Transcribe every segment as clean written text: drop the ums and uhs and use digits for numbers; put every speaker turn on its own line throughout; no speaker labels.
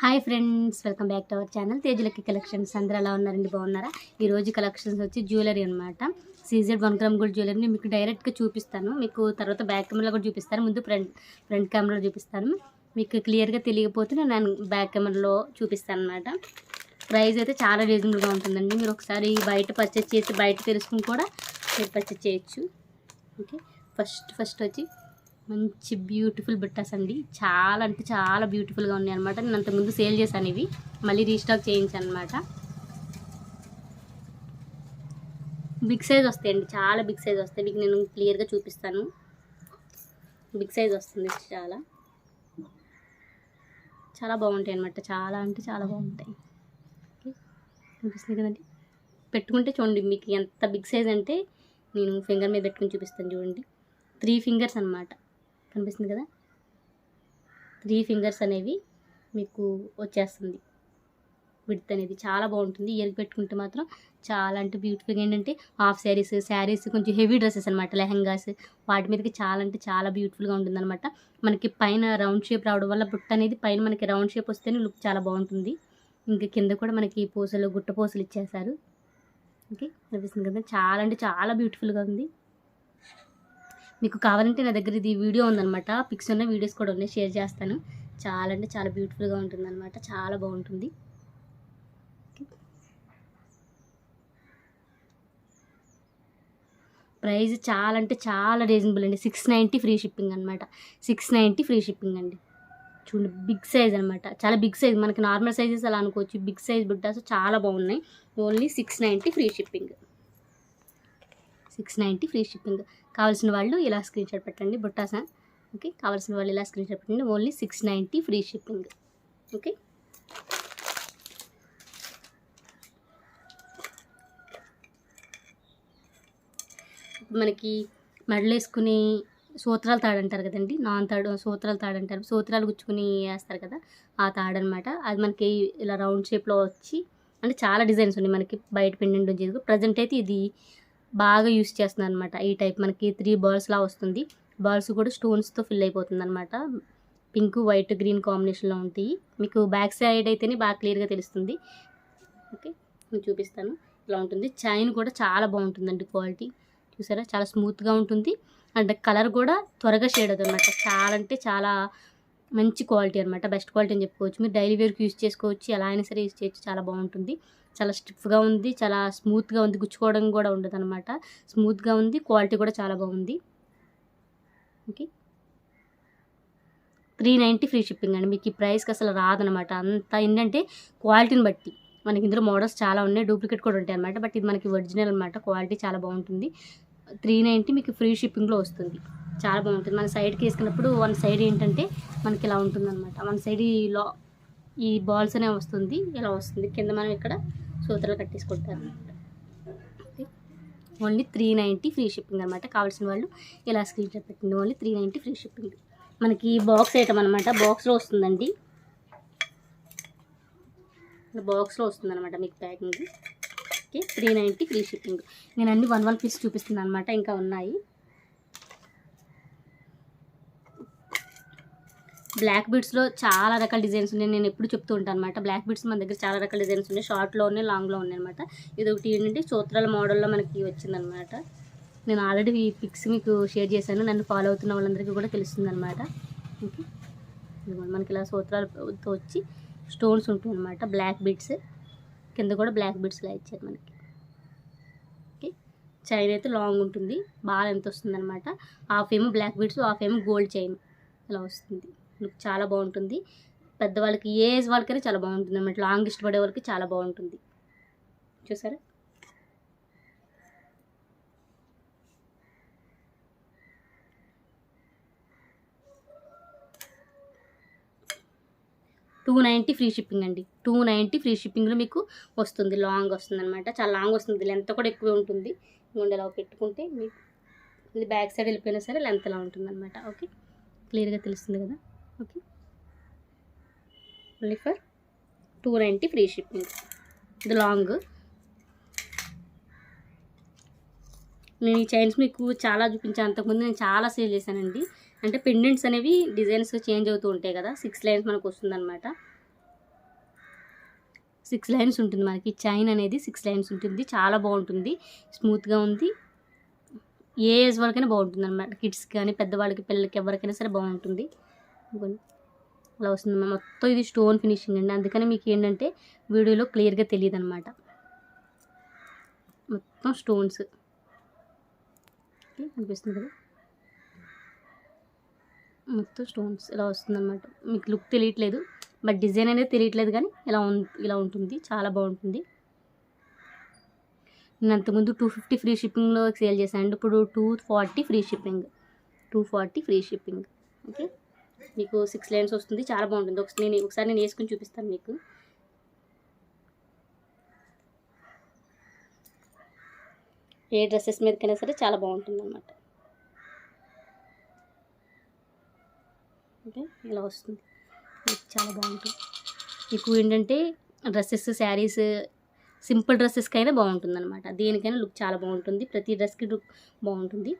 Hi friends, welcome back to our channel తేజులకి collections. అందరూ ఎలా ఉన్నారండి? బాగున్నారా? ఈరోజు కలెక్షన్స్ వచ్చి జ్యువెలరీ అనమాట. సీజెడ్ 1 గ్రామ్ గోల్డ్ జ్యువెలరీని మీకు డైరెక్ట్గా చూపిస్తాను. మీకు తర్వాత బ్యాక్ కెమెరాలో కూడా చూపిస్తాను, ముందు ఫ్రంట్ కెమెరాలో చూపిస్తాను. మీకు క్లియర్గా తెలియకపోతే నేను బ్యాక్ కెమెరాలో చూపిస్తాను అనమాట. ప్రైస్ అయితే చాలా రీజనబుల్గా ఉంటుందండి. మీరు ఒకసారి బయట పర్చేస్ చేసి బయట తెలుసుకుని కూడా మీరు పర్చేస్ చేయొచ్చు. ఓకే, ఫస్ట్ వచ్చి మంచి బ్యూటిఫుల్ బుట్టాస్ అండి. చాలా అంటే చాలా బ్యూటిఫుల్గా ఉన్నాయి అనమాట. నేను అంతకుముందు సేల్ చేశాను, ఇవి మళ్ళీ రీస్టాక్ చేయించాను అనమాట. బిగ్ సైజ్ వస్తాయండి, చాలా బిగ్ సైజ్ వస్తాయి. మీకు నేను క్లియర్గా చూపిస్తాను. బిగ్ సైజ్ వస్తుంది, చాలా చాలా బాగుంటాయి అనమాట. చాలా అంటే చాలా బాగుంటాయి. చూపిస్తుంది కదండి, పెట్టుకుంటే చూడండి మీకు ఎంత బిగ్ సైజ్ అంటే నేను ఫింగర్ మీద పెట్టుకుని చూపిస్తాను. చూడండి, 3 ఫింగర్స్ అనమాట. కనిపిస్తుంది కదా, 3 ఫింగర్స్ అనేవి మీకు వచ్చేస్తుంది. విడ్త్ అనేది చాలా బాగుంటుంది. ఇయర్కి పెట్టుకుంటే మాత్రం చాలా అంటే బ్యూటిఫుల్గా. ఏంటంటే హాఫ్ శారీస్ కొంచెం హెవీ డ్రెస్సెస్ అనమాట, లెహంగాస్, వాటి మీదకి చాలా అంటే చాలా బ్యూటిఫుల్గా ఉంటుంది అనమాట. మనకి పైన రౌండ్ షేప్ రావడం వల్ల బుట్ట అనేది పైన మనకి రౌండ్ షేప్ వస్తేనే లుక్ చాలా బాగుంటుంది. ఇంకా కింద కూడా మనకి పూసలు, గుట్ట పూసలు ఇచ్చేసారు. ఓకే, కనిపిస్తుంది కదా, చాలా అంటే చాలా బ్యూటిఫుల్గా ఉంది. మీకు కావాలంటే నా దగ్గర ఇది వీడియో ఉందన్నమాట, పిక్స్ ఉన్న వీడియోస్ కూడా ఉన్నాయి, షేర్ చేస్తాను. చాలా అంటే చాలా బ్యూటిఫుల్గా ఉంటుంది అనమాట, చాలా బాగుంటుంది. ప్రైస్ చాలా అంటే చాలా రీజనబుల్ అండి. 690 ఫ్రీ షిప్పింగ్ అనమాట. 690 ఫ్రీ షిప్పింగ్ అండి. చూడండి, బిగ్ సైజ్ అనమాట, చాలా బిగ్ సైజ్. మనకి నార్మల్ సైజెస్ అలా అనుకోవచ్చు, బిగ్ సైజ్ బుట్టాస్ చాలా బాగున్నాయి. Only 690 free shipping. 690 free shipping. కావాల్సిన వాళ్ళు ఇలా స్క్రీన్ షాట్ పెట్టండి, బుట్టాసా. ఓకే, కావాల్సిన వాళ్ళు ఇలా స్క్రీన్ షాట్ పెట్టండి. Only 690 free shipping. ఓకే, మనకి మెడలు వేసుకుని సూత్రాలు తాడు అంటారు కదండి, నాన్ తాడు, సూత్రాలు తాడు అంటారు. సూత్రాలు గుచ్చుకుని వేస్తారు కదా, ఆ తాడు అనమాట. అది మనకి ఇలా రౌండ్ షేప్లో వచ్చి, అంటే చాలా డిజైన్స్ ఉన్నాయి మనకి బయట పెండెంట్ నుంచి. ప్రజెంట్ అయితే ఇది బాగా యూస్ చేస్తున్నాను అనమాట. ఈ టైప్ మనకి 3 బాల్స్లా వస్తుంది. బాల్స్ కూడా స్టోన్స్తో ఫిల్ అయిపోతుంది అనమాట. పింక్, వైట్, గ్రీన్ కాంబినేషన్లో ఉంటాయి. మీకు బ్యాక్ సైడ్ అయితేనే బాగా క్లియర్గా తెలుస్తుంది. ఓకే, నేను చూపిస్తాను. ఇలా ఉంటుంది. చైన్ కూడా చాలా బాగుంటుందండి, క్వాలిటీ చూసారా, చాలా స్మూత్గా ఉంటుంది. అండ్ కలర్ కూడా త్వరగా షేడ్ అవుతుంది అనమాట. చాలా అంటే చాలా మంచి క్వాలిటీ అనమాట, బెస్ట్ క్వాలిటీ అని చెప్పుకోవచ్చు. మీరు డైలీ వేర్కి యూస్ చేసుకోవచ్చు, ఎలా అయినా సరే యూస్ చేయొచ్చు. చాలా బాగుంటుంది, చాలా స్టిఫ్గా ఉంది, చాలా స్మూత్గా ఉంది, గుచ్చుకోవడం కూడా ఉండదు అనమాట. స్మూత్గా ఉంది, క్వాలిటీ కూడా చాలా బాగుంది. ఓకే, 390 ఫ్రీ షిప్పింగ్ అండి. మీకు ఈ ప్రైస్కి అసలు రాదనమాట. అంత ఏంటంటే క్వాలిటీని బట్టి. మనకి ఇందులో మోడల్స్ చాలా ఉన్నాయి, డూప్లికేట్ కూడా ఉంటాయి అనమాట. బట్ ఇది మనకి ఒరిజినల్ అనమాట, క్వాలిటీ చాలా బాగుంటుంది. 390 మీకు ఫ్రీ షిప్పింగ్లో వస్తుంది. చాలా బాగుంటుంది. మన సైడ్కి వేసుకున్నప్పుడు వన్ సైడ్ ఏంటంటే మనకి ఇలా ఉంటుంది అనమాట. వన్ సైడ్ ఈ బాల్స్ అనే వస్తుంది, ఇలా వస్తుంది. కింద మనం ఇక్కడ సూత్రాలు కట్టేసుకుంటారు అనమాట. ఓన్లీ 390 ఫ్రీ షిప్పింగ్ అనమాట. కావాల్సిన వాళ్ళు ఇలా స్క్రీన్ షాట్ పెట్టండి. Only 390 free shipping. మనకి బాక్స్ ఐటమ్ అనమాట, బాక్స్లో వస్తుందండి. బాక్స్లో వస్తుంది అనమాట మీకు ప్యాకింగ్. Okay, 390 free shipping. నేను అన్ని 1 పీస్ చూపిస్తున్నాను అనమాట, ఇంకా ఉన్నాయి. బ్లాక్ బీడ్స్లో చాలా రకాల డిజైన్స్ ఉన్నాయి. నేను ఎప్పుడు చెప్తూ ఉంటాను అనమాట, బ్లాక్ బీడ్స్ మన దగ్గర చాలా రకాల డిజైన్స్ ఉన్నాయి. షార్ట్లో ఉన్నాయి, లాంగ్లో ఉన్నాయి అనమాట. ఇది ఒకటి ఏంటంటే సూత్రాల మోడల్లో మనకి వచ్చిందనమాట. నేను ఆల్రెడీ ఈ పిక్స్ మీకు షేర్ చేశాను, నన్ను ఫాలో అవుతున్న వాళ్ళందరికీ కూడా తెలుస్తుంది అనమాట. ఓకే, మనకి ఇలా సూత్రాలతో వచ్చి స్టోన్స్ ఉంటాయి అనమాట, బ్లాక్ బీడ్స్. కింద కూడా బ్లాక్ బీడ్స్లా ఇచ్చారు మనకి. ఓకే, చైన్ అయితే లాంగ్ ఉంటుంది, బాగా ఎంత వస్తుంది అనమాట. హాఫ్ ఏమో బ్లాక్ బీడ్స్, హాఫ్ ఏమో గోల్డ్ చైన్ ఇలా వస్తుంది. లుక్ చాలా బాగుంటుంది. పెద్దవాళ్ళకి, ఏ ఏజ్ వాళ్ళకైనా చాలా బాగుంటుంది అనమాట. లాంగ్ ఇష్టపడే వాళ్ళకి చాలా బాగుంటుంది. చూసారా, $290 ఫ్రీ షిప్పింగ్ అండి. 290 ఫ్రీ షిప్పింగ్లో మీకు వస్తుంది. లాంగ్ వస్తుంది అనమాట, చాలా లాంగ్ వస్తుంది. లెంత్ కూడా ఎక్కువ ఉంటుంది. ఇవ్వండి, ఇలా పెట్టుకుంటే మీకు ఇది బ్యాక్ సైడ్ వెళ్ళిపోయినా సరే లెంత్ ఇలా ఉంటుంది అనమాట. ఓకే, క్లియర్గా తెలుస్తుంది కదా. Okay, only for 290 free shipping. ఇది లాంగ్. నేను ఈ చైన్స్ మీకు చాలా చూపించాను, అంతకుముందు నేను చాలా సేల్ చేశానండి. అంటే పెండెంట్స్ అనేవి డిజైన్స్ చేంజ్ అవుతూ ఉంటాయి కదా, 6 లైన్స్ మనకు వస్తుందన్నమాట. 6 లైన్స్ ఉంటుంది మనకి. చైన్ అనేది 6 లైన్స్ ఉంటుంది. చాలా బాగుంటుంది, స్మూత్గా ఉంది. ఏ ఏజ్ వరకైనా బాగుంటుంది అనమాట. కిడ్స్కి కానీ పెద్దవాళ్ళకి పిల్లలకి ఎవరికైనా సరే బాగుంటుంది. అలా వస్తుంది మొత్తం. ఇది స్టోన్ ఫినిషింగ్ అండి, అందుకని మీకు ఏంటంటే వీడియోలో క్లియర్గా తెలియదు అనమాట. మొత్తం స్టోన్స్ అనిపిస్తుంది కదా, మొత్తం స్టోన్స్ ఇలా వస్తుందన్నమాట. మీకు లుక్ తెలియట్లేదు, బట్ డిజైన్ అనేది తెలియట్లేదు, కానీ ఇలా ఉంటుంది. చాలా బాగుంటుంది. నేను అంతకుముందు 250 ఫ్రీ షిప్పింగ్లో సేల్ చేశాను. ఇప్పుడు 240 free shipping. 240 free shipping. Okay, మీకు 6 లైన్స్ వస్తుంది. చాలా బాగుంటుంది. ఒకసారి నేను వేసుకుని చూపిస్తాను మీకు. ఏ డ్రెస్సెస్ మీదకైనా సరే చాలా బాగుంటుంది అన్నమాట. ఓకే, ఇలా వస్తుంది. చాలా బాగుంటుంది. మీకు ఏంటంటే డ్రెస్సెస్, శారీస్, సింపుల్ డ్రెస్సెస్కైనా బాగుంటుంది అనమాట. దేనికైనా లుక్ చాలా బాగుంటుంది. ప్రతి డ్రెస్కి లుక్ బాగుంటుంది.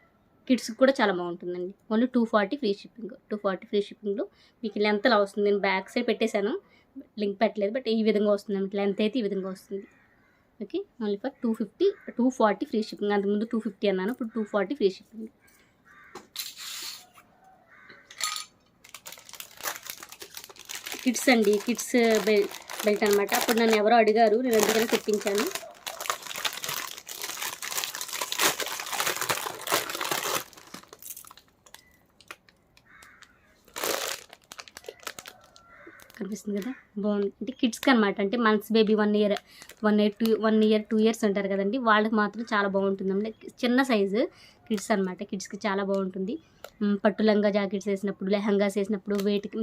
కిడ్స్కి కూడా చాలా బాగుంటుందండి. Only 240 free shipping. 240 ఫ్రీ షిప్పింగ్లో మీకు లెంత్ అలా వస్తుంది. నేను బ్యాక్ సైడ్ పెట్టేశాను, లింక్ పెట్టలేదు, బట్ ఈ విధంగా వస్తుంది అనమాట. లెంత్ అయితే ఈ విధంగా వస్తుంది. Okay, only for 240 free shipping. అంతకుముందు 250 అన్నాను, ఇప్పుడు 240 ఫ్రీ షిప్పింగ్. కిడ్స్ అండి, కిడ్స్ బెల్ట్ అనమాట. అప్పుడు నన్ను ఎవరో అడిగారు, నేను అందుకని తెప్పించాను. కనిపిస్తుంది కదా, బాగుంది. అంటే కిడ్స్కి అనమాట. అంటే మంత్స్ బేబీ 1 ఇయర్ 2 ఇయర్స్ ఉంటారు కదండి, వాళ్ళకి మాత్రం చాలా బాగుంటుంది. అంటే చిన్న సైజు కిడ్స్ అనమాట. కిడ్స్కి చాలా బాగుంటుంది. పట్టు లంగా జాకెట్స్ వేసినప్పుడు, లెహంగాస్ వేసినప్పుడు, వేటికి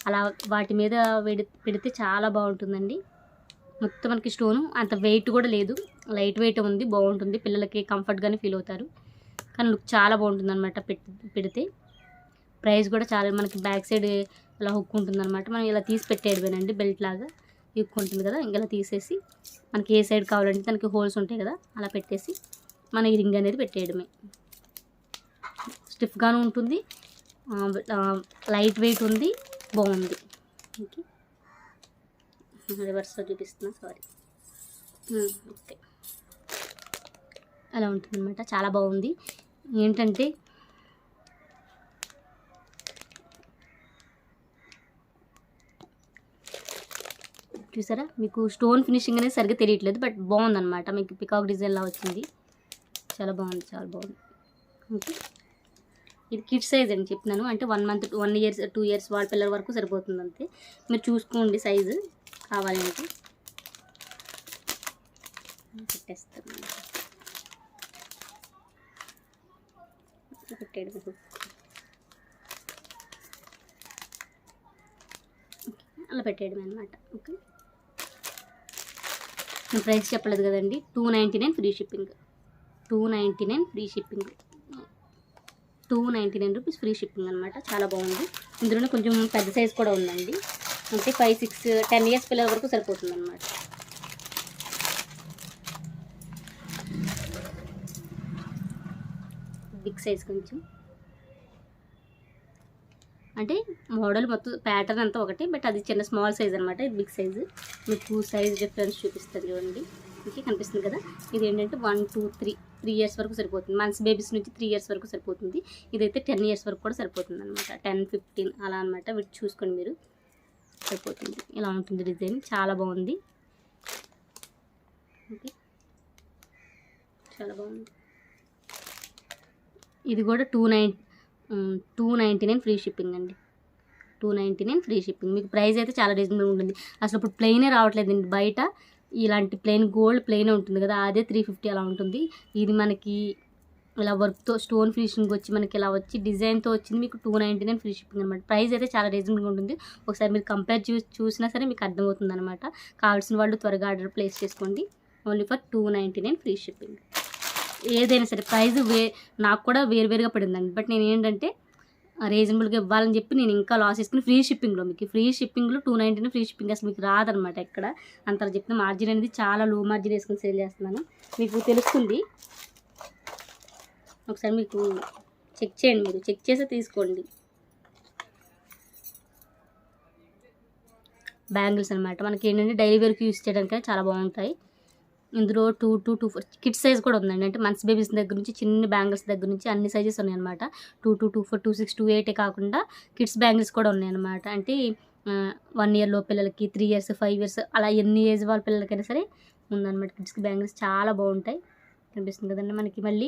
అలా వాటి మీద పెడితే చాలా బాగుంటుందండి. మొత్తం మనకి స్టోను అంత వెయిట్ కూడా లేదు, లైట్ వెయిట్ ఉంది. బాగుంటుంది, పిల్లలకి కంఫర్ట్గానే ఫీల్ అవుతారు. కానీ లుక్ చాలా బాగుంటుంది అనమాట పెడితే. ప్రైస్ కూడా చాలా, మనకి బ్యాక్ సైడ్ ఇలా హుక్ ఉంటుంది అనమాట. మనం ఇలా తీసి పెట్టేయడమేనండి, బెల్ట్ లాగా హుక్ ఉంటుంది కదా, ఇలా తీసేసి మనకి ఏ సైడ్ కావాలంటే దానికి హోల్స్ ఉంటాయి కదా, అలా పెట్టేసి మన ఈ రింగ్ అనేది పెట్టేయడమే. స్టిఫ్గాను ఉంటుంది, లైట్ వెయిట్ ఉంది, బాగుంది. ఓకే, రివర్స్లో చూపిస్తున్నా, సారీ. ఓకే, అలా ఉంటుంది అనమాట. చాలా బాగుంది. ఏంటంటే చూసారా, మీకు స్టోన్ ఫినిషింగ్ అనేది సరిగ్గా తెలియట్లేదు, బట్ బాగుందన్నమాట. మీకు పికాక్ డిజైన్లా వచ్చింది. చాలా బాగుంది, చాలా బాగుంది. ఓకే, ఇది కిడ్స్ సైజ్ అని చెప్పినాను. అంటే 1 మంత్ 1 ఇయర్స్ 2 ఇయర్స్ వాళ్ళ పిల్లల వరకు సరిపోతుంది అంతే. మీరు చూసుకోండి సైజు కావాలి అంటే. పెట్టేస్తాను, పెట్టేయడం. అలా పెట్టేయడమే అనమాట. ఓకే, నేను ప్రైస్ చెప్పలేదు కదండి. 299 free shipping. 299 free shipping. 299 rupees free shipping అనమాట. చాలా బాగుంది. ఇందులోనే కొంచెం పెద్ద సైజ్ కూడా ఉందండి. అంటే 5, 6, 10 ఇయర్స్ పిల్లల వరకు సరిపోతుంది అనమాట. బిగ్ సైజ్ కొంచెం, అంటే మోడల్ మొత్తం ప్యాటర్న్ అంతా ఒకటి, బట్ అది చిన్న స్మాల్ సైజ్ అనమాట. ఇది బిగ్ సైజు. మీకు సైజ్ డిఫరెన్స్ చూపిస్తుంది చూడండి. ఓకే, కనిపిస్తుంది కదా. ఇది ఏంటంటే 1, 2, 3 ఇయర్స్ వరకు సరిపోతుంది. మంత్స్ బేబీస్ నుంచి 3 ఇయర్స్ వరకు సరిపోతుంది. ఇదైతే 10 ఇయర్స్ వరకు కూడా సరిపోతుంది అనమాట. 10, 15 అలా అనమాట. వీటి చూసుకోండి మీరు, సరిపోతుంది. ఇలా ఉంటుంది డిజైన్, చాలా బాగుంది. ఓకే, చాలా బాగుంది. ఇది కూడా 299 ఫ్రీ షిప్పింగ్ అండి. 299 ఫ్రీ షిప్పింగ్. మీకు ప్రైస్ అయితే చాలా రీజనబుల్ ఉంటుంది. అసలు ఇప్పుడు ప్లెయినే రావట్లేదండి బయట. ఇలాంటి ప్లెయిన్ గోల్డ్ ప్లెయిన్ ఉంటుంది కదా, అదే 350 అలా ఉంటుంది. ఇది మనకి ఇలా వర్క్తో స్టోన్ ఫినిషింగ్ వచ్చి మనకి ఇలా వచ్చి డిజైన్తో వచ్చింది. మీకు 299 ఫ్రీ షిప్పింగ్ అనమాట. ప్రైస్ అయితే చాలా రీజనబుల్గా ఉంటుంది. ఒకసారి మీరు కంపేర్ చూసినా సరే మీకు అర్థమవుతుంది అనమాట. కావాల్సిన వాళ్ళు త్వరగా ఆర్డర్ ప్లేస్ చేసుకోండి. Only for 299 free shipping. ఏదైనా సరే ప్రైస్ నాకు కూడా వేరువేరుగా పడిందండి, బట్ నేను ఏంటంటే రీజనబుల్గా ఇవ్వాలని చెప్పి నేను ఇంకా లాస్ చేసుకుని ఫ్రీ షిప్పింగ్లో, మీకు ఫ్రీ షిప్పింగ్లో 299 ఫ్రీ షిప్పింగ్. అసలు మీకు రాదనమాట ఎక్కడ అంత చెప్పిన. మార్జిన్ అనేది చాలా లో మార్జిన్ వేసుకుని సేల్ చేస్తున్నాను, మీకు తెలుస్తుంది. ఒకసారి మీకు చెక్ చేయండి, మీరు చెక్ చేసి తీసుకోండి. బ్యాంగిల్స్ అనమాట. మనకి ఏంటంటే డైలీ వేర్కి యూస్ చేయడానికి చాలా బాగుంటాయి. ఇందులో 2 to 2 కిడ్స్ సైజ్ కూడా ఉందండి. అంటే మంత్స్ బేబీస్ దగ్గర నుంచి చిన్న బ్యాంగిల్స్ దగ్గర నుంచి అన్ని సైజెస్ ఉన్నాయన్నమాట. 2 to 2 4 2 6 2 8 కాకుండా కిడ్స్ బ్యాంగిల్స్ కూడా ఉన్నాయన్నమాట. అంటే 1 year లో పిల్లలకి, 3 years 5 years అలా ఎన్ని ఏజ్ వాళ్ళ పిల్లలకైనా సరే ఉందన్నమాట. కిడ్స్కి బ్యాంగిల్స్ చాలా బాగుంటాయి. కనిపిస్తుంది కదండి. మనకి మళ్ళీ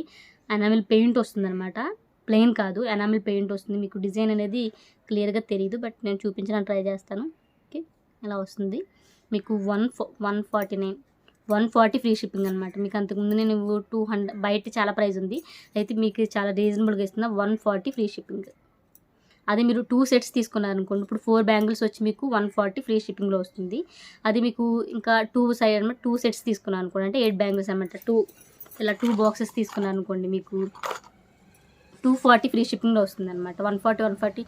ఎనామిల్ పెయింట్ వస్తుందన్నమాట. ప్లెయిన్ కాదు, ఎనామిల్ పెయింట్ వస్తుంది. మీకు డిజైన్ అనేది క్లియర్గా తెలియదు, బట్ నేను చూపించడానికి ట్రై చేస్తాను. ఓకే, ఇలా వస్తుంది. మీకు 140 ఫ్రీ షిప్పింగ్ అనమాట. మీకు అంతకుముందు నేను 200 బయట చాలా ప్రైస్ ఉంది, అయితే మీకు చాలా రీజనబుల్గా ఇస్తున్నా. 140 ఫ్రీ షిప్పింగ్. అది మీరు 2 sets తీసుకున్నారనుకోండి, ఇప్పుడు 4 బ్యాంగిల్స్ వచ్చి మీకు 140 ఫ్రీ షిప్పింగ్లో వస్తుంది. అది మీకు ఇంకా 2 సైడ్ అనమాట 2 sets తీసుకున్నాను అనుకోండి, అంటే 8 బ్యాంగిల్స్ అనమాట. ఇలా 2 boxes తీసుకున్నాను అనుకోండి, మీకు 240 ఫ్రీ షిప్పింగ్లో వస్తుంది అనమాట. 140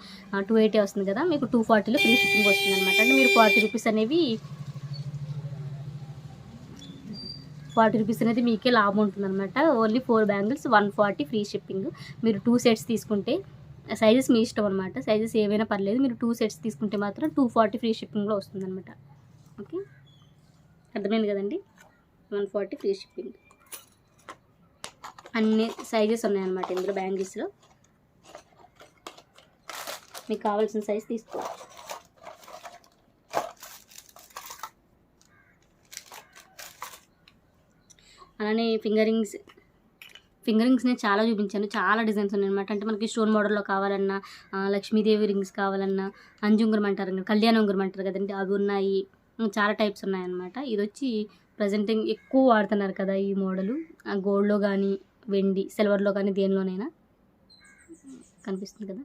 280 వస్తుంది కదా, మీకు 240లో ఫ్రీ షిప్పింగ్ వస్తుంది అనమాట. అంటే మీరు 40 రూపీస్ అనేవి 40 రూపీస్ అనేది మీకే లాభం ఉంటుంది అనమాట. Only 4 bangles 140 free shipping. మీరు 2 sets తీసుకుంటే, సైజెస్ మీ ఇష్టం అనమాట, సైజెస్ ఏవైనా పర్లేదు. మీరు 2 sets తీసుకుంటే మాత్రం 240 ఫ్రీ షిప్పింగ్లో వస్తుంది అనమాట. ఓకే, అర్థమైంది కదండి. 140 ఫ్రీ షిప్పింగ్. అన్ని సైజెస్ ఉన్నాయన్నమాట ఇందులో బ్యాంగిల్స్లో. మీకు కావాల్సిన సైజ్ తీసుకోవచ్చు. అలానే ఫింగర్ రింగ్స్ నేను చాలా చూపించాను. చాలా డిజైన్స్ ఉన్నాయన్నమాట. అంటే మనకి స్టోన్ మోడల్లో కావాలన్నా, లక్ష్మీదేవి రింగ్స్ కావాలన్నా, అంజుంగురం అంటారు కదా, కళ్యాణ ఉంగురం అంటారు కదండి, అవి ఉన్నాయి. చాలా టైప్స్ ఉన్నాయన్నమాట. ఇది వచ్చి ప్రజెంటింగ్ ఎక్కువ వాడుతున్నారు కదా ఈ మోడలు, గోల్డ్లో కానీ, వెండి, సిల్వర్లో కానీ, దేనిలోనైనా. కనిపిస్తుంది కదా.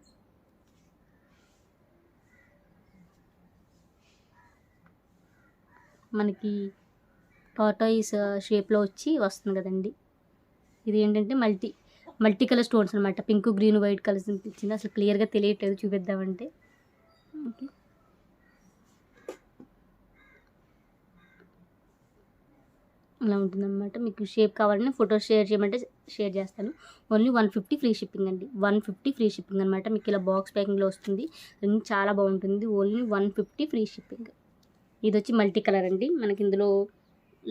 మనకి టార్టాయిస్ షేప్లో వస్తుంది కదండి. ఇది ఏంటంటే మల్టీ కలర్ స్టోన్స్ అనమాట. పింక్, గ్రీన్, వైట్ కలర్స్ ఇచ్చింది. అసలు క్లియర్గా తెలియట్లేదు, చూపిద్దామంటే. ఓకే, ఇలా ఉంటుందన్నమాట. మీకు షేప్ కావాలని ఫోటో షేర్ చేయమంటే షేర్ చేస్తాను. ఓన్లీ 150 ఫ్రీ షిప్పింగ్ అండి. 150 ఫ్రీ షిప్పింగ్ అనమాట. మీకు ఇలా బాక్స్ ప్యాకింగ్లో వస్తుంది. రింగ్ చాలా బాగుంటుంది. Only 150 free shipping. ఇది వచ్చి మల్టీ కలర్ అండి. మనకి ఇందులో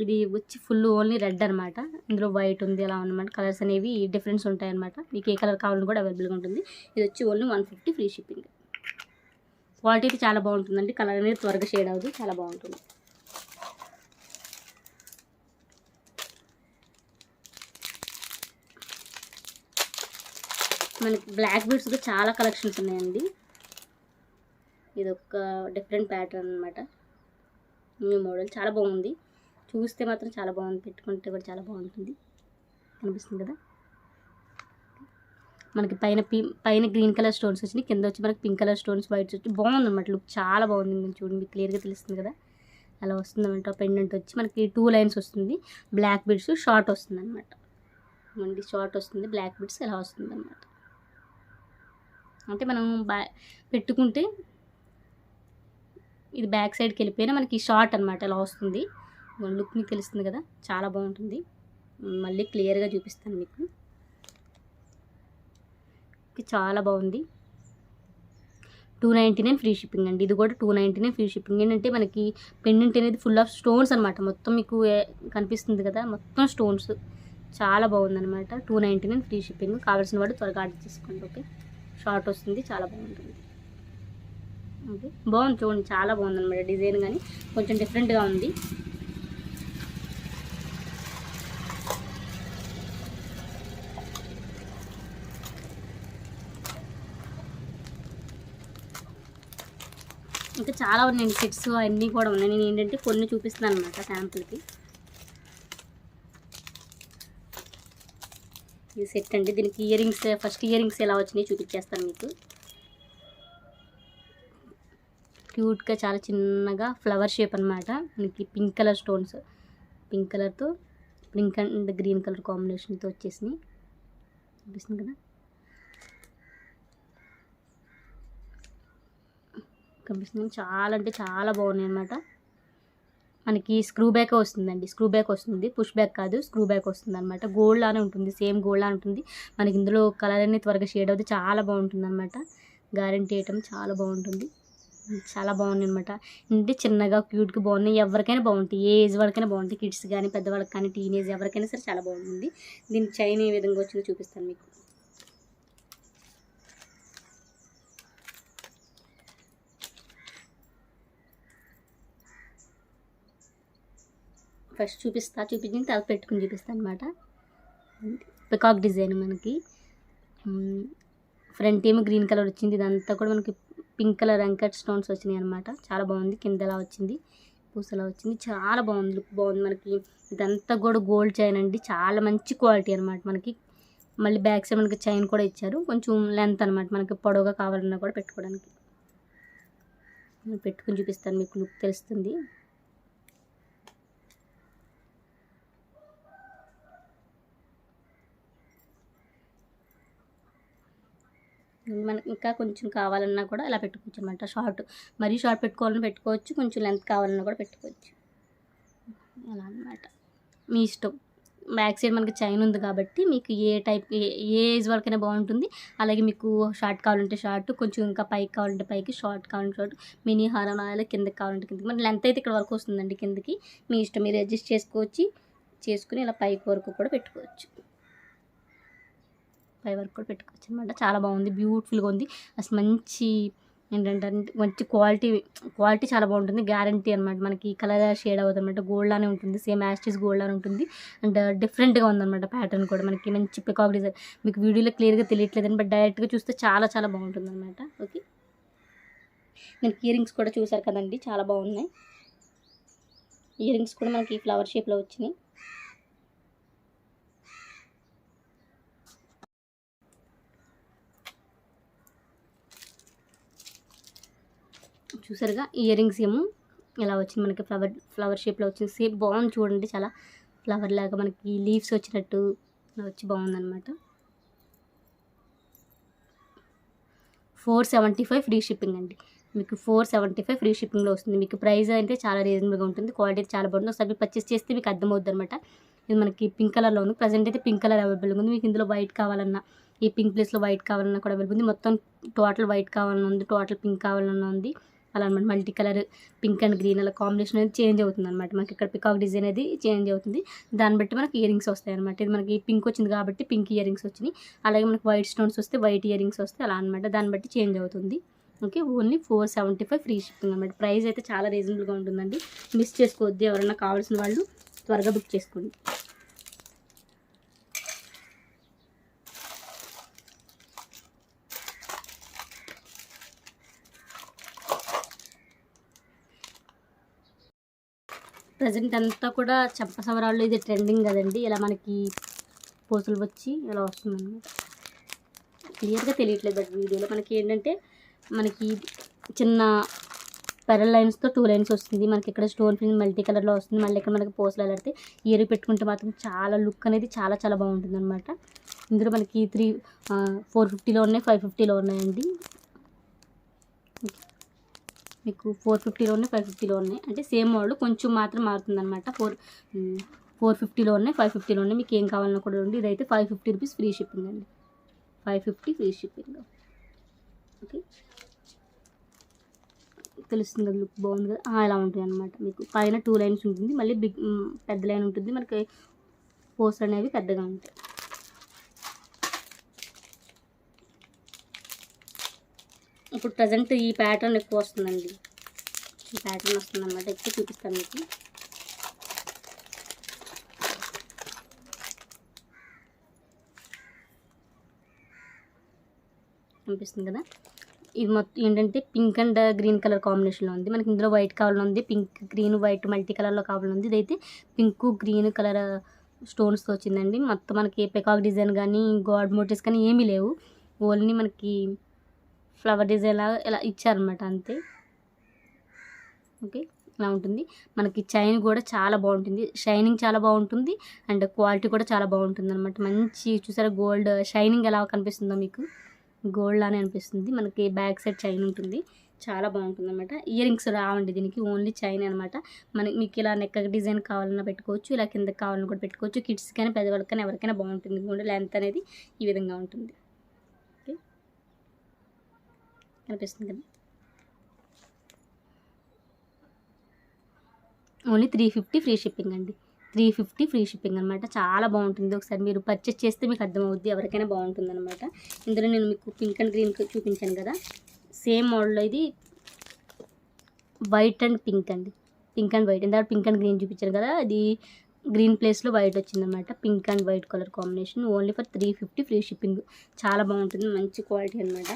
ఇది వచ్చి ఫుల్ ఓన్లీ రెడ్ అనమాట. ఇందులో వైట్ ఉంది, అలా అనమాట. కలర్స్ అనేవి డిఫరెన్స్ ఉంటాయి అనమాట. మీకు ఏ కలర్ కావాలని కూడా అవైలబుల్గా ఉంటుంది. ఇది వచ్చి ఓన్లీ 150 ఫ్రీ షిప్పింగ్. క్వాలిటీ అయితే చాలా బాగుంటుందండి. కలర్ అనేది త్వరగా షేడ్ అవ్వదు, చాలా బాగుంటుంది. మనకి బ్లాక్ బీడ్స్లో చాలా కలెక్షన్స్ ఉన్నాయండి. ఇది ఒక డిఫరెంట్ ప్యాటర్న్ అనమాట. న్యూ మోడల్ చాలా బాగుంది. చూస్తే మాత్రం చాలా బాగుంది, పెట్టుకుంటే కూడా చాలా బాగుంటుంది. కనిపిస్తుంది కదా. మనకి పైన గ్రీన్ కలర్ స్టోన్స్ వచ్చినాయి, కింద వచ్చి మనకి పింక్ కలర్ స్టోన్స్, వైట్స్ వచ్చి బాగుంది అనమాట. లుక్ చాలా బాగుంది. మీరు చూడండి, మీకు క్లియర్గా తెలుస్తుంది కదా. అలా వస్తుంది అనమాట. పెండెంట్ వచ్చి మనకి 2 lines వస్తుంది. బ్లాక్ బీడ్స్ షార్ట్ వస్తుంది అనమాట. మండి షార్ట్ వస్తుంది, బ్లాక్ బీడ్స్ ఎలా వస్తుంది అనమాట. అంటే మనం పెట్టుకుంటే ఇది బ్యాక్ సైడ్కి వెళ్ళిపోయినా మనకి షార్ట్ అనమాట ఇలా వస్తుంది. లుక్ మీకు తెలుస్తుంది కదా, చాలా బాగుంటుంది. మళ్ళీ క్లియర్గా చూపిస్తాను మీకు. చాలా బాగుంది. 299 ఫ్రీ షిప్పింగ్ అండి. ఇది కూడా 299 ఫ్రీ షిప్పింగ్. ఏంటంటే మనకి పెండెంట్ అనేది ఫుల్ ఆఫ్ స్టోన్స్ అనమాట. మొత్తం మీకు కనిపిస్తుంది కదా, మొత్తం స్టోన్స్. చాలా బాగుందన్నమాట. 299 ఫ్రీ షిప్పింగ్. కావాల్సిన వాడు త్వరగా ఆర్డర్ చేసుకోండి. ఓకే, షార్ట్ వస్తుంది, చాలా బాగుంటుంది. ఓకే, బాగుంది చూడండి, చాలా బాగుంది అనమాట. డిజైన్ కానీ కొంచెం డిఫరెంట్గా ఉంది. ఇంకా చాలా ఉన్నాయండి సెట్స్, అన్నీ కూడా ఉన్నాయి. నేను ఏంటంటే కొన్ని చూపిస్తున్నాను అనమాట శాంపుల్కి. ఇది సెట్ అండి. దీనికి ఫస్ట్ ఇయర్ రింగ్స్ ఎలా వచ్చినాయి చూపించేస్తాను మీకు. క్యూట్గా చాలా చిన్నగా ఫ్లవర్ షేప్ అనమాట. మనకి పింక్ కలర్ స్టోన్స్, పింక్ కలర్తో పింక్ అండ్ గ్రీన్ కలర్ కాంబినేషన్తో వచ్చేసినాయి. చూపిస్తుంది కదా. కనిపిస్తుంది, చాలా అంటే చాలా బాగున్నాయి అనమాట. మనకి స్క్రూ బ్యాక్ వస్తుందండి. స్క్రూ బ్యాక్ వస్తుంది, పుష్ బ్యాక్ కాదు, స్క్రూ బ్యాక్ వస్తుంది అనమాట. గోల్డ్ లానే ఉంటుంది, సేమ్ గోల్డ్ లానే ఉంటుంది. మనకి ఇందులో కలర్ అనేది త్వరగా షేడ్ అవుతుంది, చాలా బాగుంటుంది అనమాట. గ్యారంటీ ఐటమ్, చాలా బాగుంటుంది. చాలా బాగున్నాయి అనమాట. అంటే చిన్నగా క్యూట్గా బాగున్నాయి, ఎవరికైనా బాగుంటాయి, ఏ ఏజ్ వాళ్ళకైనా బాగుంటాయి, కిడ్స్ కానీ పెద్దవాళ్ళకి కానీ టీనేజ్ ఎవరికైనా సరే చాలా బాగుంటుంది. దీని చైన్ ఏ విధంగా వచ్చిందో చూపిస్తాను మీకు. ఫస్ట్ చూపించిన తర్వాత పెట్టుకుని చూపిస్తాను అనమాట. పికాక్ డిజైన్ మనకి ఫ్రంట్ ఏమో గ్రీన్ కలర్ వచ్చింది, ఇదంతా కూడా మనకి పింక్ కలర్ వెంకట్ స్టోన్స్ వచ్చినాయి అనమాట. చాలా బాగుంది, కింద ఎలా వచ్చింది పూసలా వచ్చింది, చాలా బాగుంది, లుక్ బాగుంది. మనకి ఇదంతా కూడా గోల్డ్ చైన్ అండి, చాలా మంచి క్వాలిటీ అనమాట మనకి. మళ్ళీ బ్యాక్ సైడ్ మనకి చైన్ కూడా ఇచ్చారు, కొంచెం లెంత్ అనమాట, మనకి పొడవుగా కావాలన్నా కూడా పెట్టుకోవడానికి. నేను పెట్టుకుని చూపిస్తాను మీకు, లుక్ తెలుస్తుంది. మనకి ఇంకా కొంచెం కావాలన్నా కూడా ఇలా పెట్టుకోవచ్చు అనమాట. షార్ట్, మరీ షార్ట్ పెట్టుకోవాలని పెట్టుకోవచ్చు, కొంచెం లెంత్ కావాలన్నా కూడా పెట్టుకోవచ్చు, అలా అనమాట, మీ ఇష్టం. బ్యాక్ సైడ్ మనకి చైన్ ఉంది కాబట్టి మీకు ఏ టైప్ ఏ ఏజ్ వరకైనా బాగుంటుంది. అలాగే మీకు షార్ట్ కావాలంటే షార్ట్, కొంచెం ఇంకా పైకి కావాలంటే పైకి, షార్ట్ కావాలంటే షార్ట్, మినీ హారం అలాగే కిందకి కావాలంటే కిందకి. మన లెంత్ అయితే ఇక్కడ వరకు వస్తుందండి, కిందకి మీ ఇష్టం, మీరు అడ్జస్ట్ చేసుకుని ఇలా పైకి వరకు కూడా పెట్టుకోవచ్చు, పై వరకు కూడా పెట్టుకోవచ్చు అనమాట. చాలా బాగుంది, బ్యూటిఫుల్గా ఉంది అసలు. ఏంటంటే మంచి క్వాలిటీ చాలా బాగుంటుంది, గ్యారంటీ అనమాట. మనకి కలర్ షేడ్ అవుతుంది అనమాట, గోల్డ్ లానే ఉంటుంది, సేమ్ యాస్టిస్ గోల్డ్ లానే ఉంటుంది. అండ్ డిఫరెంట్గా ఉందన్నమాట ప్యాటర్న్ కూడా మనకి, మంచి పికాక్ డిజైన్. మీకు వీడియోలో క్లియర్గా తెలియట్లేదని, బట్ డైరెక్ట్గా చూస్తే చాలా చాలా బాగుంటుంది అనమాట. ఓకే, మనకి ఇయర్ రింగ్స్ కూడా చూసారు కదండి, చాలా బాగున్నాయి. ఇయర్ రింగ్స్ కూడా మనకి ఫ్లవర్ షేప్లో వచ్చినాయి. చూసారుగా, ఇయర్ రింగ్స్ ఏమో ఇలా వచ్చింది మనకి, ఫ్లవర్ షేప్లో వచ్చింది, సేమ్ బాగుంది చూడండి, చాలా ఫ్లవర్ లాగా మనకి లీవ్స్ వచ్చినట్టు వచ్చి బాగుందన్నమాట. 475 ఫ్రీ షిప్పింగ్ అండి, మీకు 475 ఫ్రీ షిప్పింగ్లో వస్తుంది. మీకు ప్రైస్ అయితే చాలా రీజనబుల్గా ఉంటుంది, క్వాలిటీ చాలా బాగుంటుంది. ఒకసారి పర్చేస్ చేస్తే మీకు అర్థమవుతుంది అనమాట. ఇది మనకి పింక్ కలర్లో ఉంది, ప్రజెంట్ అయితే పింక్ కలర్ అవైలబుల్గా ఉంది. మీకు ఇందులో వైట్ కావాలన్నా, ఈ పింక్ ప్లేస్లో వైట్ కావాలన్నా కూడా అవైలబుల్ ఉంది. మొత్తం టోటల్ వైట్ కావాలన్నా ఉంది, టోటల్ పింక్ కావాలన్నా ఉంది, అలా అనమాట. Multi colour pink and green అలా కాంబినేషన్ అనేది చేంజ్ అవుతుంది అనమాట. మనకి ఇక్కడ పికాక్ డిజైన్ అనేది చేంజ్ అవుతుంది, దాన్ని బట్టి మనకి ఇయర్ రింగ్స్ వస్తాయి అనమాట. ఇది మనకి పింక్ వచ్చింది కాబట్టి పింక్ ఇయర్ రింగ్స్ వచ్చినాయి, అలాగే మనకి వైట్ స్టోన్స్ వస్తే వైట్ ఇయర్ రింగ్స్ వస్తాయి, అలా అనమాట. దాన్ని బట్టి చేంజ్ అవుతుంది. ఓకే, ఓన్లీ 475 ఫ్రీ షిప్పింగ్ అనమాట. ప్రైస్ అయితే చాలా రీజనబుల్గా ఉంటుందండి, మిస్ చేసుకోవద్దు. ఎవరైనా కావాల్సిన వాళ్ళు త్వరగా బుక్ చేసుకోండి. ప్రజెంట్ అంతా కూడా చంపసవరాల్లో ఇది ట్రెండింగ్ కదండి, ఇలా మనకి పూసలు వచ్చి ఇలా వస్తుందన్నమాట. క్లియర్గా తెలియట్లేదు బట్ వీడియోలో మనకి ఏంటంటే, మనకి చిన్న పెరల్ లైన్స్తో 2 లైన్స్ వస్తుంది. మనకి ఇక్కడ స్టోన్ ఫినిష్ మల్టీ కలర్లో వస్తుంది. మళ్ళీ ఇక్కడ మనకి పూసలు ఎలాడితే ఇయర్ పెట్టుకుంటే మాత్రం చాలా లుక్ అనేది చాలా చాలా బాగుంటుంది అనమాట. ఇందులో మనకి 450లో ఉన్నాయి, 550లో ఉన్నాయండి. మీకు 450లో ఉన్నాయి, 550లో ఉన్నాయి, అంటే సేమ్ మోడల్ కొంచెం మాత్రం మారుతుంది అనమాట. 450లో ఉన్నాయి, 550లో ఉన్నాయి, మీకు ఏం కావాలన్నా కూడా ఉంది. ఇదైతే 550 రూపీస్ ఫ్రీ షిప్పింగ్ అండి, 550 ఫ్రీ షిప్పింగ్. ఓకే, తెలుస్తుంది కదా, లుక్ బాగుంది కదా, ఇలా ఉంటుంది అనమాట. మీకు పైన 2 లైన్స్ ఉంటుంది, మళ్ళీ పెద్ద లైన్ ఉంటుంది, మనకి పోస్ట్లు అనేవి పెద్దగా ఉంటాయి. ఇప్పుడు ప్రజెంట్ ఈ ప్యాటర్న్ ఎక్కువ వస్తుందండి, ఈ ప్యాటర్న్ వస్తుందన్నమాట, ఎక్కువ చూపిస్తాను మీకు. అనిపిస్తుంది కదా, ఇది మొత్తం ఏంటంటే పింక్ అండ్ గ్రీన్ కలర్ కాంబినేషన్లో ఉంది. మనకి ఇందులో వైట్ కావాలని ఉంది, పింక్ గ్రీన్ వైట్ మల్టీ కలర్లో కావాలని ఉంది. ఇదైతే పింక్ గ్రీన్ కలర్ స్టోన్స్తో వచ్చిందండి. మొత్తం మనకి పెకాక్ డిజైన్ కానీ గాడ్ మోటివ్స్ కానీ ఏమీ లేవు, ఓన్లీ మనకి ఫ్లవర్ డిజైన్ లాగా ఇలా ఇచ్చారనమాట, అంతే. ఓకే, ఇలా ఉంటుంది. మనకి చైన్ కూడా చాలా బాగుంటుంది, షైనింగ్ చాలా బాగుంటుంది, అండ్ క్వాలిటీ కూడా చాలా బాగుంటుంది అనమాట. మంచి చూసారా, గోల్డ్ షైనింగ్ ఎలా కనిపిస్తుందో మీకు, గోల్డ్ లానే అనిపిస్తుంది. మనకి బ్యాక్ సైడ్ చైన్ ఉంటుంది, చాలా బాగుంటుంది అనమాట. ఇయర్ రింగ్స్ రావండి దీనికి, ఓన్లీ చైన్ అనమాట. మీకు ఇలా నెక్ డిజైన్ కావాలన్నా పెట్టుకోవచ్చు, ఇలా కిందకి కావాలన్నా కూడా పెట్టుకోవచ్చు. కిడ్స్ కానీ పెద్దవాళ్ళకి కానీ ఎవరికైనా బాగుంటుంది. కూడా లెంత్ అనేది ఈ విధంగా ఉంటుంది. ఓకే, కనిపిస్తుంది కదా. ఓన్లీ 350 ఫ్రీ షిప్పింగ్ అండి. 350 ఫ్రీ షిప్పింగ్ అనమాట. చాలా బాగుంటుంది. ఒకసారి మీరు పర్చేస్ చేస్తే మీకు అర్థమవుద్ది, ఎవరికైనా బాగుంటుందన్నమాట. ఇందులో నేను మీకు పింక్ అండ్ గ్రీన్ చూపించాను కదా, సేమ్ మోడల్లో ఇది వైట్ అండ్ పింక్ అండి. పింక్ అండ్ వైట్, ఇందాక పింక్ అండ్ గ్రీన్ చూపించాను కదా, అది గ్రీన్ ప్లేస్లో వైట్ వచ్చిందనమాట. Pink and white colour combination. Only for 350 free shipping. చాలా బాగుంటుంది, మంచి క్వాలిటీ అనమాట.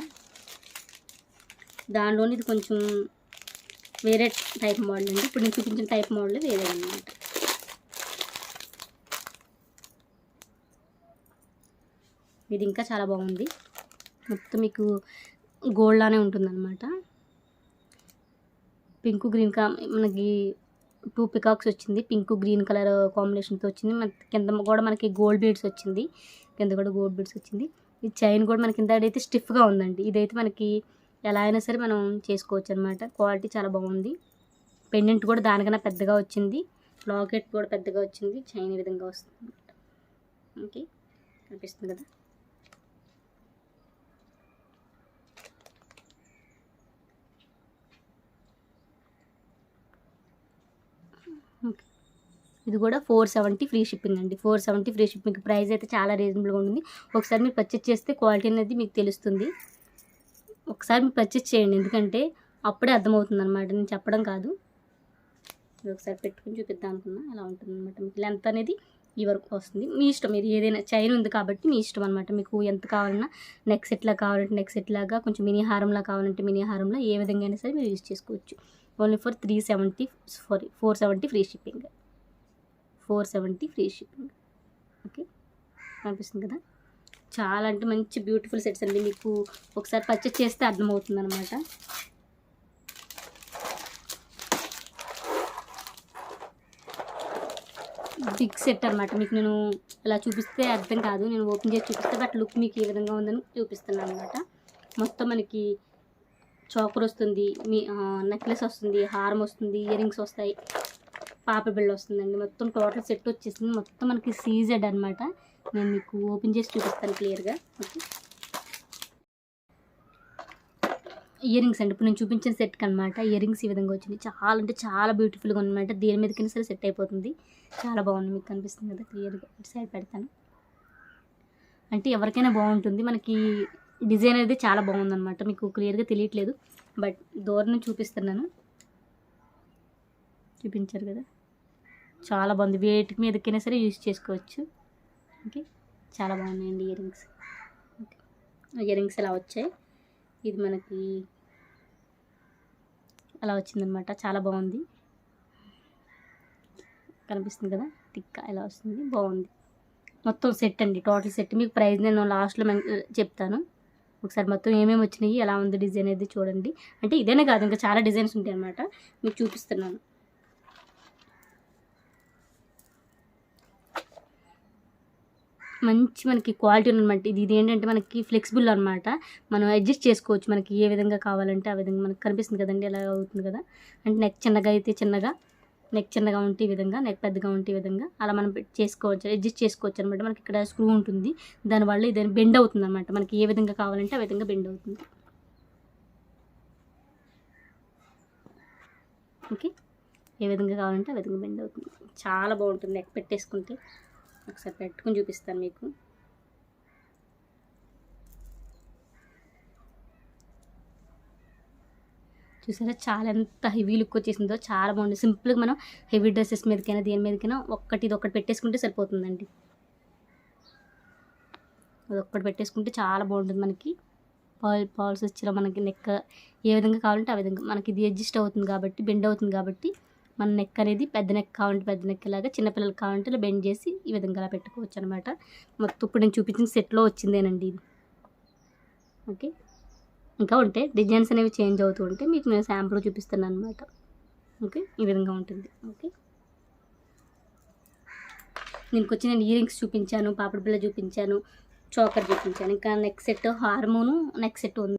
దానిలోని ఇది కొంచెం వేరే టైప్ మోడల్ అండి. ఇప్పుడు నేను చూపించిన టైప్ మోడల్ వేరే అనమాట. ఇది ఇంకా చాలా బాగుంది. మొత్తం మీకు గోల్డ్ లానే ఉంటుందన్నమాట. పింక్ గ్రీన్ మనకి 2 పికాక్స్ వచ్చింది. పింక్ గ్రీన్ కలర్ కాంబినేషన్తో వచ్చింది. కింద కూడా మనకి గోల్డ్ బీడ్స్ వచ్చింది. కింద కూడా గోల్డ్ బీడ్స్ వచ్చింది. ఈ చైన్ కూడా మనకి కింద అయితే స్టిఫ్గా ఉందండి. ఇదైతే మనకి ఎలా అయినా సరే మనం చేసుకోవచ్చు అనమాట. క్వాలిటీ చాలా బాగుంది. పెండెంట్ కూడా దానికన్నా పెద్దగా వచ్చింది. లాకెట్ కూడా పెద్దగా వచ్చింది. చైన్ ఈ విధంగా వస్తుంది అనమాట. ఓకే, కనిపిస్తుంది కదా. ఓకే, ఇది కూడా 470 ఫ్రీ షిప్పింగ్ అండి. 470 ఫ్రీ షిప్పింగ్. ప్రైస్ అయితే చాలా రీజనబుల్గా ఉంటుంది. ఒకసారి మీరు పర్చేస్ చేస్తే క్వాలిటీ అనేది మీకు తెలుస్తుంది. ఒకసారి మీరు పర్చేస్ చేయండి, ఎందుకంటే అప్పుడే అర్థమవుతుంది అనమాట. నేను చెప్పడం కాదు, ఒకసారి పెట్టుకుని చూపిద్దాం అనుకున్నా. ఎలా ఉంటుంది అనమాట. మీకు లెంత్ అనేది ఈ వరకు వస్తుంది. మీ ఇష్టం, మీరు ఏదైనా చైన్ ఉంది కాబట్టి మీ ఇష్టం అనమాట. మీకు ఎంత కావాలన్నా, నెక్ సెట్లా కావాలంటే నెక్ సెట్ లాగా, కొంచెం మినీ హారంలా కావాలంటే మినీ హారంలా, ఏ విధంగా అయినా సరే మీరు యూజ్ చేసుకోవచ్చు. Only for 470 free shipping. 470 free shipping. Okay, కనిపిస్తుంది కదా. చాలా అంటే మంచి బ్యూటిఫుల్ సెట్స్ అండి. మీకు ఒకసారి పర్చేస్ చేస్తే అర్థమవుతుంది అనమాట. బిగ్ సెట్ అనమాట. మీకు నేను ఇలా చూపిస్తే అర్థం కాదు, నేను ఓపెన్ చేసి చూపిస్తే బట్ లుక్ మీకు ఏ విధంగా ఉందని చూపిస్తున్నాను అనమాట. మొత్తం మనకి చోకర్ వస్తుంది, మీ నెక్లెస్ వస్తుంది, హారం వస్తుంది, ఇయర్ రింగ్స్ వస్తాయి, పాప బిళ్ళ వస్తుందండి. మొత్తం టోటల్ సెట్ వచ్చేసింది. మొత్తం మనకి సీజెడ్ అనమాట. నేను మీకు ఓపెన్ చేసి చూపిస్తాను క్లియర్గా. ఓకే, ఇయర్ రింగ్స్ అండి. ఇప్పుడు నేను చూపించిన సెట్కి అనమాట ఇయర్ రింగ్స్ ఈ విధంగా వచ్చింది. చాలా అంటే చాలా బ్యూటిఫుల్గా ఉందన్నమాట. దేని మీదకైనా సరే సెట్ అయిపోతుంది. చాలా బాగుంది. మీకు కనిపిస్తుంది కదా క్లియర్గా. ఇటు సైడ్ పెడతాను, అంటే ఎవరికైనా బాగుంటుంది. మనకి డిజైన్ అనేది చాలా బాగుందన్నమాట. మీకు క్లియర్గా తెలియట్లేదు, బట్ దూరం నుంచి చూపిస్తున్నాను. చూపించారు కదా, చాలా బాగుంది. వేటి మీదకైనా సరే యూజ్ చేసుకోవచ్చు. ఓకే, చాలా బాగున్నాయండి ear rings. Okay, ear rings ఎలా వచ్చాయి, ఇది మనకి అలా వచ్చిందనమాట. చాలా బాగుంది, కనిపిస్తుంది కదా. టిక్కా ఎలా వస్తుంది, బాగుంది. మొత్తం సెట్ అండి, టోటల్ సెట్. మీకు ప్రైస్ నేను లాస్ట్లో చెప్తాను. ఒకసారి మొత్తం ఏమేమి వచ్చినాయి, ఎలా ఉంది డిజైన్ అనేది చూడండి. అంటే ఇదేనే కాదు, ఇంకా చాలా డిజైన్స్ ఉంటాయి అన్నమాట. మీకు చూపిస్తున్నాను. మంచి మనకి క్వాలిటీ ఉందన్నమాట. ఇది ఏంటంటే మనకి ఫ్లెక్సిబుల్ అనమాట. మనం అడ్జస్ట్ చేసుకోవచ్చు, మనకి ఏ విధంగా కావాలంటే ఆ విధంగా. మనకు కనిపిస్తుంది కదండి, ఎలా అవుతుంది కదా. అంటే నెక్ చిన్నగా అయితే చిన్నగా, నెక్ చిన్నగా ఉంటే ఈ విధంగా, నెక్ పెద్దగా ఉంటే ఈ విధంగా, అలా మనం చేసుకోవచ్చు, అడ్జస్ట్ చేసుకోవచ్చు అనమాట. మనకి ఇక్కడ స్క్రూ ఉంటుంది, దానివల్ల ఇది బెండ్ అవుతుంది అనమాట. మనకి ఏ విధంగా కావాలంటే ఆ విధంగా బెండ్ అవుతుంది. ఓకే, ఏ విధంగా కావాలంటే ఆ విధంగా బెండ్ అవుతుంది. చాలా బాగుంటుంది నెక్ పెట్టేసుకుంటే. ఒకసారి పెట్టుకుని చూపిస్తాను మీకు. చూసారా, చాలా ఎంత హెవీ లుక్ వచ్చేసిందో, చాలా బాగుంది. సింపుల్గా మనం హెవీ డ్రెస్సెస్ మీదకైనా దేని మీదకైనా ఇది ఒక్కటి పెట్టేసుకుంటే సరిపోతుందండి. అది ఒక్కటి పెట్టేసుకుంటే చాలా బాగుంటుంది. మనకి పాల్స్ వచ్చిన మనకి నెక్ ఏ విధంగా కావాలంటే ఆ విధంగా మనకి ఇది అడ్జస్ట్ అవుతుంది కాబట్టి, బెండ్ అవుతుంది కాబట్టి, మన నెక్ అనేది పెద్ద నెక్ కావాలంటే పెద్ద నెక్ లాగా, చిన్నపిల్లలకి కావాలంటే ఇలా బెండ్ చేసి ఈ విధంగా అలా పెట్టుకోవచ్చు అనమాట. మొత్తం ఇప్పుడు నేను చూపించిన సెట్లో వచ్చిందేనండి ఇది. ఓకే, ఇంకా ఉంటే డిజైన్స్ అనేవి చేంజ్ అవుతూ ఉంటే మీకు నేను శాంపుల్ చూపిస్తున్నాను అనమాట. ఓకే, ఈ విధంగా ఉంటుంది. ఓకే, దీనికి వచ్చి నేను ఇయర్ రింగ్స్ చూపించాను, పాపడి బిళ్ళ చూపించాను, చోకర్ చూపించాను, ఇంకా neck set, hormone neck set ఉంది.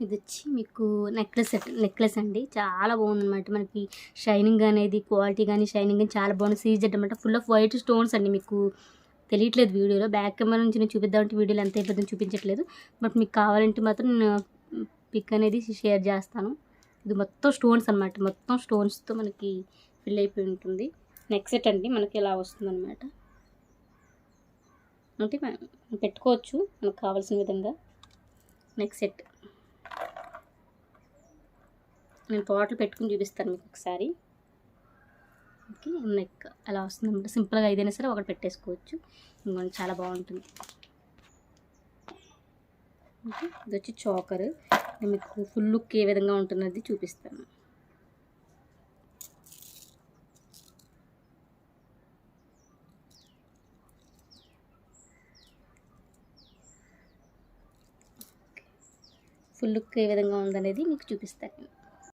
ఇది వచ్చి మీకు నెక్లెస్ అండి. చాలా బాగుందన్నమాట. మనకి షైనింగ్ అనేది, క్వాలిటీ కానీ షైనింగ్ కానీ చాలా బాగుంది. సీజెడ్ అనమాట. ఫుల్ ఆఫ్ వైట్ స్టోన్స్ అండి. మీకు తెలియట్లేదు వీడియోలో, బ్యాక్ కెమెరా నుంచి నేను చూపిద్దామంటే వీడియోలో ఎంత అయిపోతుందో చూపించట్లేదు. బట్ మీకు కావాలంటే మాత్రం నేను పిక్ అనేది షేర్ చేస్తాను. ఇది మొత్తం స్టోన్స్ అనమాట, మొత్తం స్టోన్స్తో మనకి ఫిల్ అయిపోయి ఉంటుంది. నెక్ సెట్ అండి మనకి ఇలా వస్తుందన్నమాట. అంటే మనం పెట్టుకోవచ్చు మనకు కావాల్సిన విధంగా. నెక్ సెట్ నేను టోటల్ పెట్టుకుని చూపిస్తాను మీకు ఒకసారి. ఓకే, నెక్ అలా వస్తుందన్నమాట. సింపుల్గా ఏదైనా సరే ఒకటి పెట్టేసుకోవచ్చు. ఇంకొంచెం చాలా బాగుంటుంది. ఓకే, ఇది వచ్చి చోకర్. నేను మీకు ఫుల్ లుక్ ఏ విధంగా ఉంటున్నది చూపిస్తాను. ఫుల్ లుక్ ఏ విధంగా ఉందనేది మీకు చూపిస్తాను.